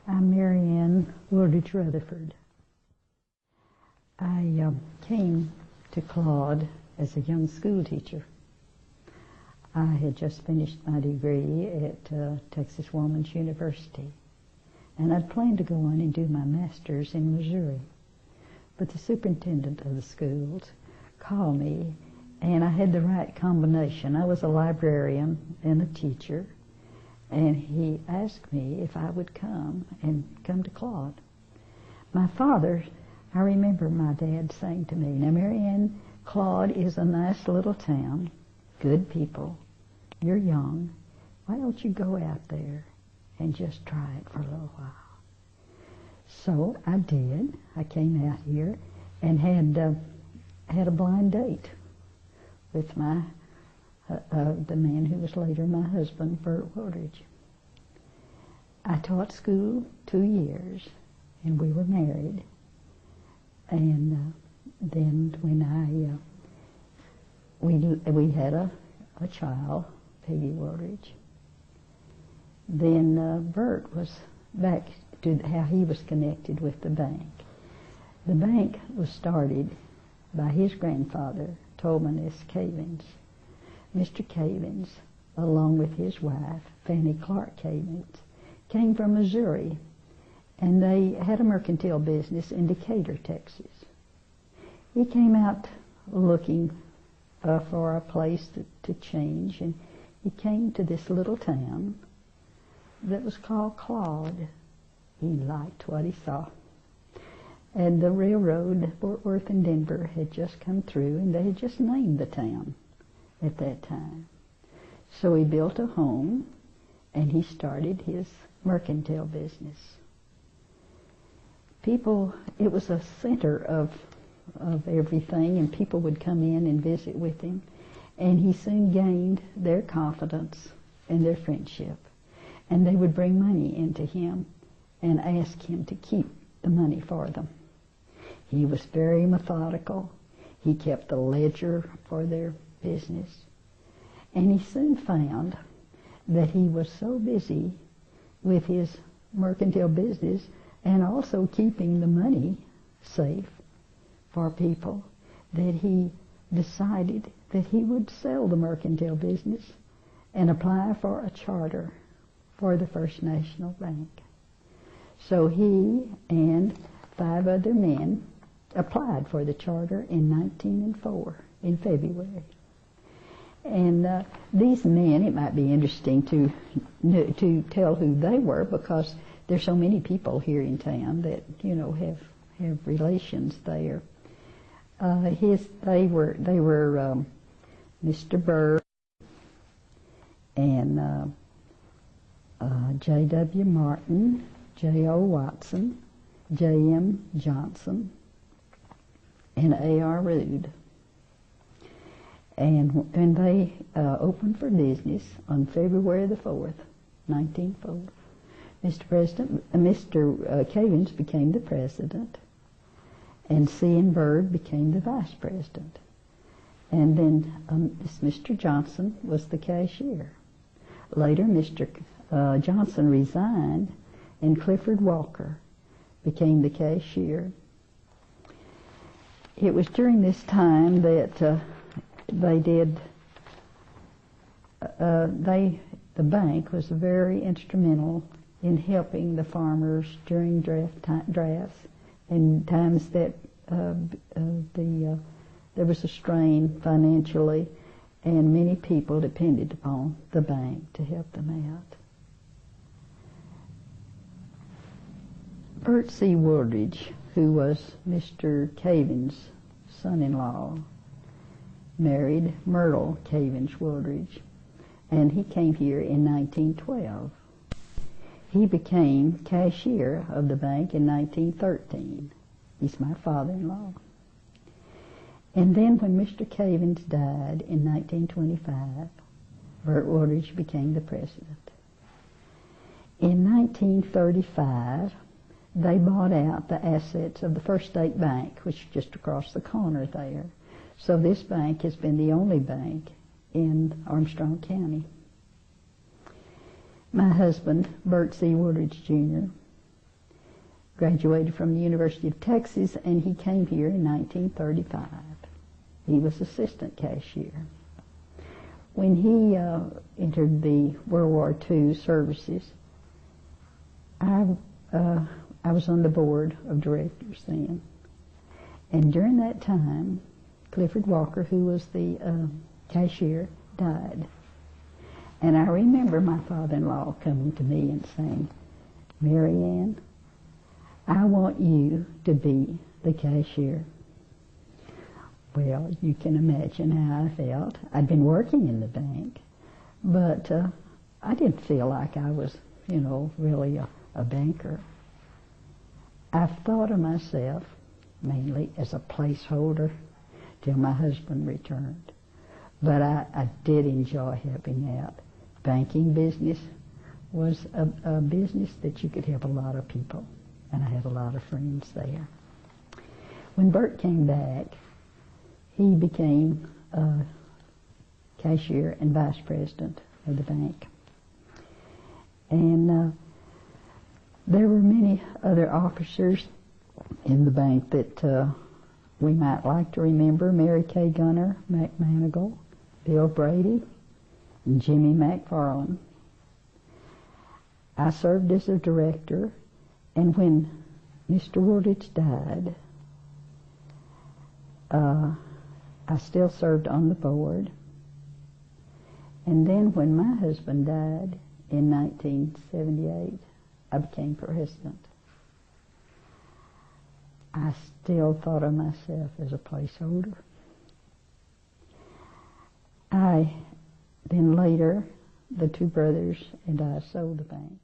I'm Marianne Wooldridge Rutherford. I came to Claude as a young school teacher. I had just finished my degree at Texas Woman's University, and I'd planned to go on and do my master's in Missouri. But the superintendent of the schools called me, and I had the right combination. I was a librarian and a teacher, and he asked me if I would come to Claude. My father, I remember my dad saying to me, "Now, Marianne, Claude is a nice little town, good people, you're young, why don't you go out there and just try it for a little while?" So I did. I came out here and had a blind date with my the man who was later my husband, Bert Wooldridge. I taught school 2 years, and we were married. And then when we had a child, Peggy Wooldridge. Then Bert was back to how he was connected with the bank. The bank was started by his grandfather, Tolman S. Cavins. Mr. Cavins, along with his wife, Fanny Clark Cavins, came from Missouri, and they had a mercantile business in Decatur, Texas. He came out looking for a place to change, and he came to this little town that was called Claude. He liked what he saw. And the railroad, Fort Worth and Denver, had just come through, and they had just named the town at that time. So he built a home, and he started his mercantile business. People, it was a center of everything, and people would come in and visit with him, and he soon gained their confidence and their friendship, and they would bring money into him and ask him to keep the money for them. He was very methodical. He kept a ledger for their business, and he soon found that he was so busy with his mercantile business and also keeping the money safe for people that he decided that he would sell the mercantile business and apply for a charter for the First National Bank. So he and 5 other men applied for the charter in 1904, in February. And these men, it might be interesting to tell who they were, because there's so many people here in town that, you know, have relations there. They were Mr. Bird and J.W. Martin, J.O. Watson, J.M. Johnson, and A.R. Rood. And they opened for business on February the 4th, 1904. Mr. Cavins became the president, and C.N. Bird became the vice president. And then Mr. Johnson was the cashier. Later, Mr. Johnson resigned, and Clifford Walker became the cashier. It was during this time that the bank was very instrumental in helping the farmers during drafts and times that there was a strain financially, and many people depended upon the bank to help them out. Bert C. Wooldridge, who was Mr. Cavins' son-in-law, married Myrtle Cavins Wooldridge, and he came here in 1912. He became cashier of the bank in 1913. He's my father-in-law. And then when Mr. Cavins died in 1925, Bert Wooldridge became the president. In 1935, they bought out the assets of the First State Bank, which is just across the corner there. So this bank has been the only bank in Armstrong County. My husband, Bert C. Wooldridge Jr., graduated from the University of Texas, and he came here in 1935. He was assistant cashier. When he entered the World War II services, I was on the board of directors then. And during that time, Clifford Walker, who was the cashier, died. And I remember my father-in-law coming to me and saying, "Marianne, I want you to be the cashier." Well, you can imagine how I felt. I'd been working in the bank, but I didn't feel like I was, really a banker. I thought of myself mainly as a placeholder till my husband returned. But I did enjoy helping out. Banking business was a business that you could help a lot of people, and I had a lot of friends there. When Bert came back, he became cashier and vice president of the bank. And there were many other officers in the bank that we might like to remember: Mary Kay Gunner McManigal, Bill Brady, and Jimmy McFarland. I served as a director, and when Mr. Wooldridge died, I still served on the board. And then when my husband died in 1978, I became president. I still thought of myself as a placeholder. Then later, the two brothers and I sold the bank.